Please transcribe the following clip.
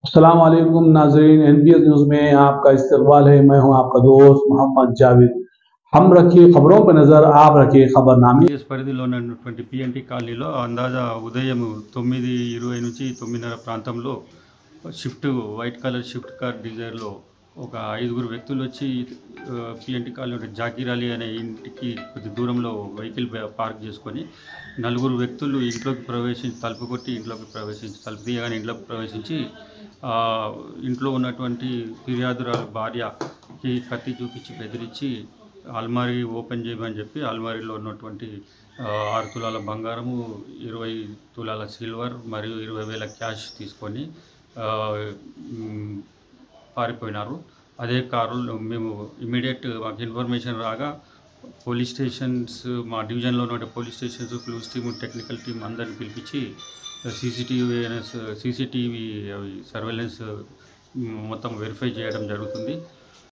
अस्सलाम वालेकुम नाज़रीन, NPS न्यूज़ में आपका इस्तकबाल है। मैं हूं आपका दोस्त मोहम्मद जावेद। हम रखिए खबरों पर नज़र, आप रखिए खबरनामे। టీఎస్ పరిధిలో ఉన్నటువంటి పిఎన్టీ కాలనీలో అందాజ ఉదయం 9:20 నుంచి 9:30 ప్రాంతంలో వైట్ కలర్ షిఫ్ట్ కార్ డిజైర్లో ఒక 5గురు వ్యక్తులు వచ్చి పిఎన్టీ కాలనీ జాకీర్ అలీ అనే ఇంటికి కొద్ది దూరంలో వెహికల్ పార్క్ చేసుకొని 4 వ్యక్తులు ఇంట్లోకి ప్రవేశించి తలుపు కొట్టి తలుపు తీయగానే ఇంట్లోకి ప్రవేశించి ఇంట్లో ఉన్నటువంటి ఫిర్యాదురాలు భార్యకి కత్తి చూపించి బెదిరించి అల్మారీ ఓపెన్ చేయమని చెప్పి అల్మారీలో ఉన్నటువంటి 6 తులాల బంగారము, 20 తులాల సిల్వర్ మరియు 20,000 క్యాష్ తీసుకొని పారిపోయినారు. అదే కారులో మేము ఇమీడియట్ మాకు ఇన్ఫర్మేషన్ రాగా పోలీస్ స్టేషన్స్, మా డివిజన్లో ఉన్న police stations, clues team, technical team అందరిని పిలిపించి సీసీటీవీ సర్వేలెన్స్ మొత్తం వెరిఫై చేయడం జరుగుతుంది.